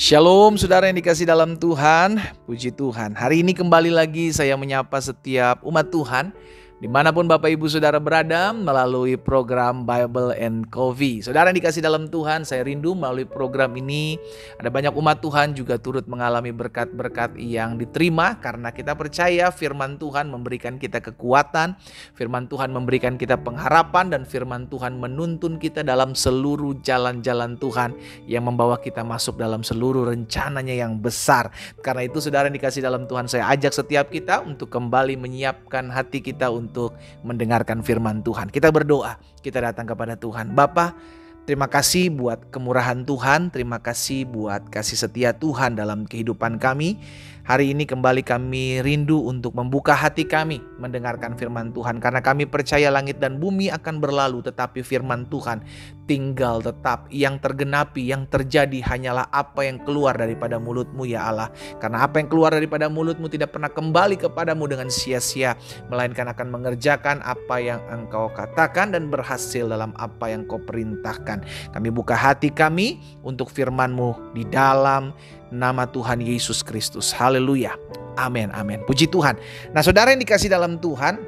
Shalom saudara yang dikasih dalam Tuhan, puji Tuhan. Hari ini kembali lagi saya menyapa setiap umat Tuhan dimanapun Bapak Ibu Saudara berada melalui program Bible and Coffee. Saudara yang dikasih dalam Tuhan, saya rindu melalui program ini ada banyak umat Tuhan juga turut mengalami berkat-berkat yang diterima karena kita percaya firman Tuhan memberikan kita kekuatan, firman Tuhan memberikan kita pengharapan, dan firman Tuhan menuntun kita dalam seluruh jalan-jalan Tuhan yang membawa kita masuk dalam seluruh rencananya yang besar. Karena itu saudara yang dikasih dalam Tuhan, saya ajak setiap kita untuk kembali menyiapkan hati kita untuk mendengarkan firman Tuhan. Kita berdoa, kita datang kepada Tuhan. Bapa, terima kasih buat kemurahan Tuhan, terima kasih buat kasih setia Tuhan dalam kehidupan kami. Hari ini kembali kami rindu untuk membuka hati kami mendengarkan firman Tuhan. Karena kami percaya langit dan bumi akan berlalu, tetapi firman Tuhan tinggal tetap. Yang tergenapi, yang terjadi hanyalah apa yang keluar daripada mulutmu ya Allah. Karena apa yang keluar daripada mulutmu tidak pernah kembali kepadamu dengan sia-sia, melainkan akan mengerjakan apa yang engkau katakan dan berhasil dalam apa yang kau perintahkan. Kami buka hati kami untuk firman-Mu di dalam nama Tuhan Yesus Kristus. Haleluya. Amin, amin. Puji Tuhan. Nah saudara yang dikasih dalam Tuhan,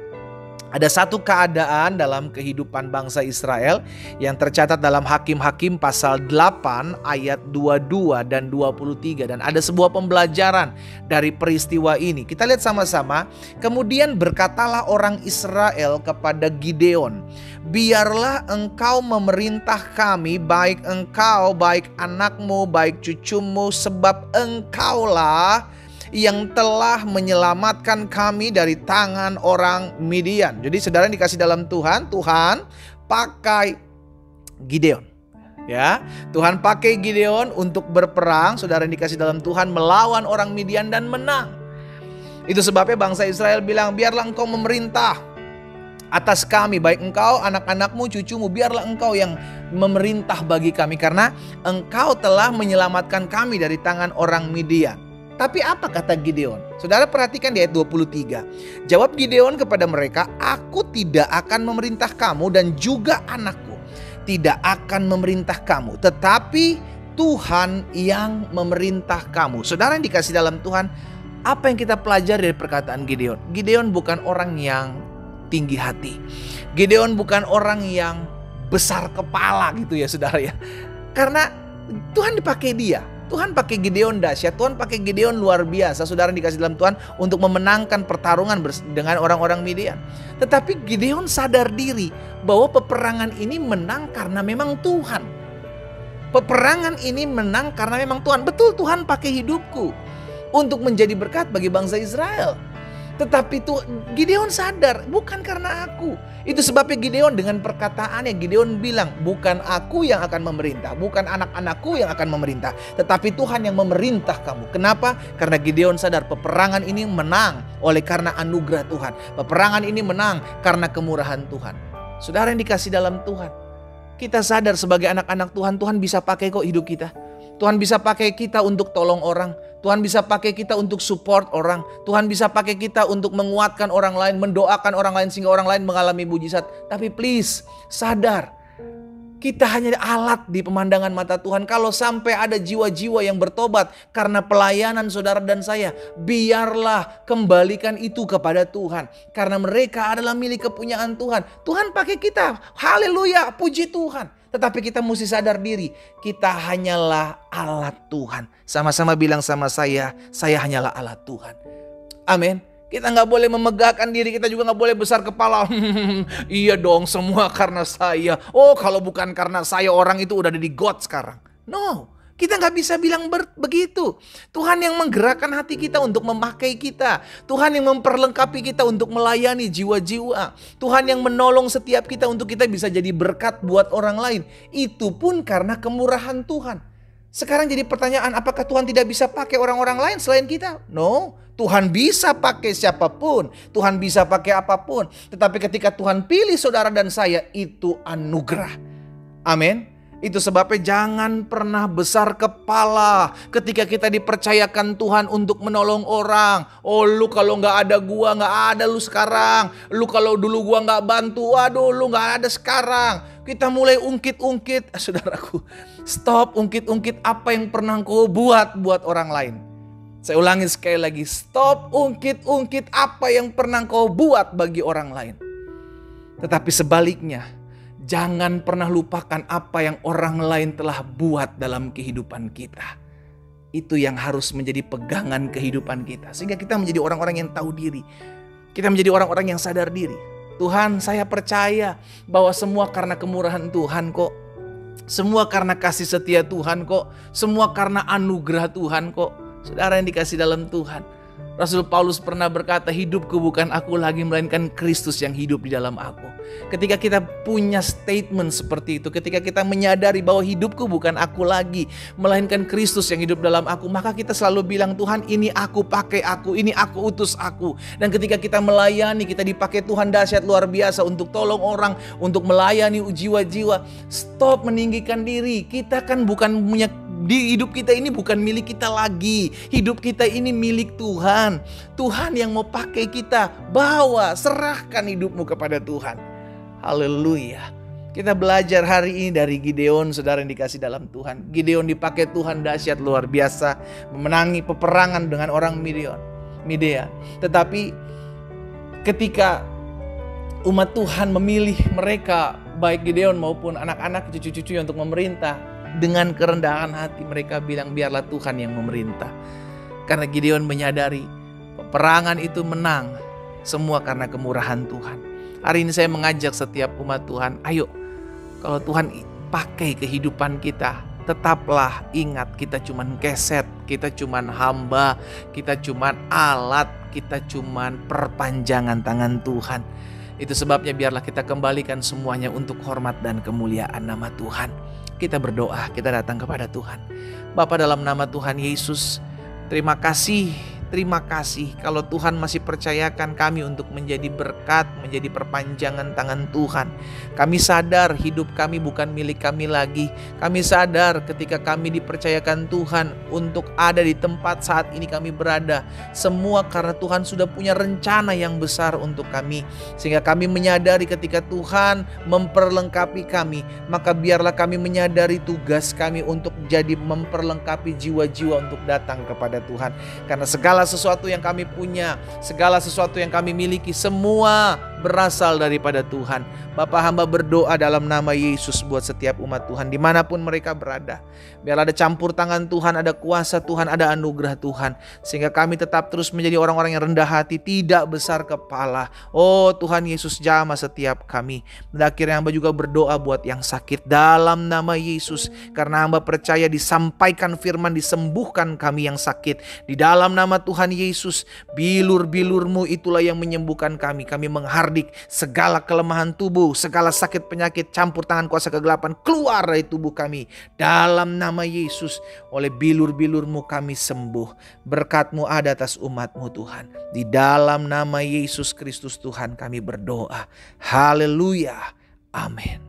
ada satu keadaan dalam kehidupan bangsa Israel yang tercatat dalam Hakim-Hakim pasal 8 ayat 22 dan 23. Dan ada sebuah pembelajaran dari peristiwa ini. Kita lihat sama-sama. Kemudian berkatalah orang Israel kepada Gideon, biarlah engkau memerintah kami, baik engkau, baik anakmu, baik cucumu, sebab engkaulah yang telah menyelamatkan kami dari tangan orang Midian. Jadi saudara yang dikasih dalam Tuhan, Tuhan pakai Gideon. Ya, Tuhan pakai Gideon untuk berperang, saudara yang dikasih dalam Tuhan, melawan orang Midian dan menang. Itu sebabnya bangsa Israel bilang, biarlah engkau memerintah atas kami, baik engkau, anak-anakmu, cucumu, biarlah engkau yang memerintah bagi kami, karena engkau telah menyelamatkan kami dari tangan orang Midian. Tapi apa kata Gideon? Saudara perhatikan di ayat 23. Jawab Gideon kepada mereka, aku tidak akan memerintah kamu dan juga anakku tidak akan memerintah kamu, tetapi Tuhan yang memerintah kamu. Saudara yang dikasih dalam Tuhan, apa yang kita pelajari dari perkataan Gideon? Gideon bukan orang yang tinggi hati. Gideon bukan orang yang besar kepala gitu ya saudara ya. Karena Tuhan dipakai dia. Tuhan pakai Gideon dahsyat, Tuhan pakai Gideon luar biasa, saudara yang dikasih dalam Tuhan, untuk memenangkan pertarungan dengan orang-orang Midian. Tetapi Gideon sadar diri bahwa peperangan ini menang karena memang Tuhan. Peperangan ini menang karena memang Tuhan. Betul, Tuhan pakai hidupku untuk menjadi berkat bagi bangsa Israel. Tetapi Gideon sadar, bukan karena aku. Itu sebabnya Gideon dengan perkataannya, Gideon bilang, bukan aku yang akan memerintah, bukan anak-anakku yang akan memerintah, tetapi Tuhan yang memerintah kamu. Kenapa? Karena Gideon sadar peperangan ini menang oleh karena anugerah Tuhan. Peperangan ini menang karena kemurahan Tuhan. Saudara yang dikasih dalam Tuhan, kita sadar sebagai anak-anak Tuhan, Tuhan bisa pakai kok hidup kita. Tuhan bisa pakai kita untuk tolong orang. Tuhan bisa pakai kita untuk support orang. Tuhan bisa pakai kita untuk menguatkan orang lain, mendoakan orang lain sehingga orang lain mengalami mujizat. Tapi please, sadar, kita hanya alat di pemandangan mata Tuhan. Kalau sampai ada jiwa-jiwa yang bertobat karena pelayanan saudara dan saya, biarlah kembalikan itu kepada Tuhan. Karena mereka adalah milik kepunyaan Tuhan. Tuhan pakai kita, haleluya, puji Tuhan. Tetapi kita mesti sadar diri, kita hanyalah alat Tuhan. Sama-sama bilang sama saya hanyalah alat Tuhan. Amin. Kita gak boleh memegahkan diri, kita juga gak boleh besar kepala. Iya dong, semua karena saya. Oh, kalau bukan karena saya, orang itu udah ada di God sekarang. No, kita gak bisa bilang begitu. Tuhan yang menggerakkan hati kita untuk memakai kita. Tuhan yang memperlengkapi kita untuk melayani jiwa-jiwa. Tuhan yang menolong setiap kita untuk kita bisa jadi berkat buat orang lain. Itu pun karena kemurahan Tuhan. Sekarang jadi pertanyaan, apakah Tuhan tidak bisa pakai orang-orang lain selain kita? No, Tuhan bisa pakai siapapun. Tuhan bisa pakai apapun. Tetapi ketika Tuhan pilih saudara dan saya, itu anugerah. Amin. Itu sebabnya jangan pernah besar kepala ketika kita dipercayakan Tuhan untuk menolong orang. Oh, lu kalau gak ada gua, gak ada lu sekarang. Lu kalau dulu gua gak bantu, waduh lu gak ada sekarang. Kita mulai ungkit-ungkit, saudaraku. Stop ungkit-ungkit apa yang pernah kau buat orang lain. Saya ulangi sekali lagi, stop ungkit-ungkit apa yang pernah kau buat bagi orang lain. Tetapi sebaliknya, jangan pernah lupakan apa yang orang lain telah buat dalam kehidupan kita. Itu yang harus menjadi pegangan kehidupan kita. Sehingga kita menjadi orang-orang yang tahu diri. Kita menjadi orang-orang yang sadar diri. Tuhan, saya percaya bahwa semua karena kemurahan Tuhan kok. Semua karena kasih setia Tuhan kok. Semua karena anugerah Tuhan kok. Saudara yang dikasih dalam Tuhan, Rasul Paulus pernah berkata, hidupku bukan aku lagi, melainkan Kristus yang hidup di dalam aku. Ketika kita punya statement seperti itu, ketika kita menyadari bahwa hidupku bukan aku lagi, melainkan Kristus yang hidup dalam aku, maka kita selalu bilang, Tuhan, ini aku, pakai aku, ini aku, utus aku. Dan ketika kita melayani, kita dipakai Tuhan dahsyat luar biasa untuk tolong orang, untuk melayani jiwa-jiwa. Stop meninggikan diri. Kita kan bukan punya, di hidup kita ini bukan milik kita lagi. Hidup kita ini milik Tuhan. Tuhan yang mau pakai kita. Bawa, serahkan hidupmu kepada Tuhan. Haleluya. Kita belajar hari ini dari Gideon, saudara yang dikasih dalam Tuhan. Gideon dipakai Tuhan dahsyat luar biasa, memenangi peperangan dengan orang Midea. Tetapi ketika umat Tuhan memilih mereka, baik Gideon maupun anak-anak cucu-cucunya untuk memerintah, dengan kerendahan hati mereka bilang, biarlah Tuhan yang memerintah. Karena Gideon menyadari peperangan itu menang semua karena kemurahan Tuhan. Hari ini saya mengajak setiap umat Tuhan, ayo, kalau Tuhan pakai kehidupan kita, tetaplah ingat kita cuman keset, kita cuman hamba, kita cuman alat, kita cuman perpanjangan tangan Tuhan. Itu sebabnya biarlah kita kembalikan semuanya untuk hormat dan kemuliaan nama Tuhan. Kita berdoa, kita datang kepada Tuhan. Bapa, dalam nama Tuhan Yesus, terima kasih kalau Tuhan masih percayakan kami untuk menjadi berkat, menjadi perpanjangan tangan Tuhan. Kami sadar hidup kami bukan milik kami lagi. Kami sadar ketika kami dipercayakan Tuhan untuk ada di tempat saat ini kami berada, semua karena Tuhan sudah punya rencana yang besar untuk kami. Sehingga kami menyadari ketika Tuhan memperlengkapi kami, maka biarlah kami menyadari tugas kami untuk jadi memperlengkapi jiwa-jiwa untuk datang kepada Tuhan. Karena segala sesuatu yang kami punya, segala sesuatu yang kami miliki, semua berasal daripada Tuhan. Bapa, hamba berdoa dalam nama Yesus buat setiap umat Tuhan dimanapun mereka berada. Biar ada campur tangan Tuhan, ada kuasa Tuhan, ada anugerah Tuhan. Sehingga kami tetap terus menjadi orang-orang yang rendah hati, tidak besar kepala. Oh Tuhan Yesus, jamah setiap kami. Dan akhirnya hamba juga berdoa buat yang sakit dalam nama Yesus. Karena hamba percaya disampaikan firman, disembuhkan kami yang sakit. Di dalam nama Tuhan Yesus, bilur-bilur-Mu itulah yang menyembuhkan kami. Kami menghardik segala kelemahan tubuh, segala sakit penyakit, campur tangan kuasa kegelapan keluar dari tubuh kami. Dalam nama Yesus, oleh bilur-bilur-Mu kami sembuh. Berkat-Mu ada atas umat-Mu Tuhan. Di dalam nama Yesus Kristus Tuhan kami berdoa. Haleluya. Amin.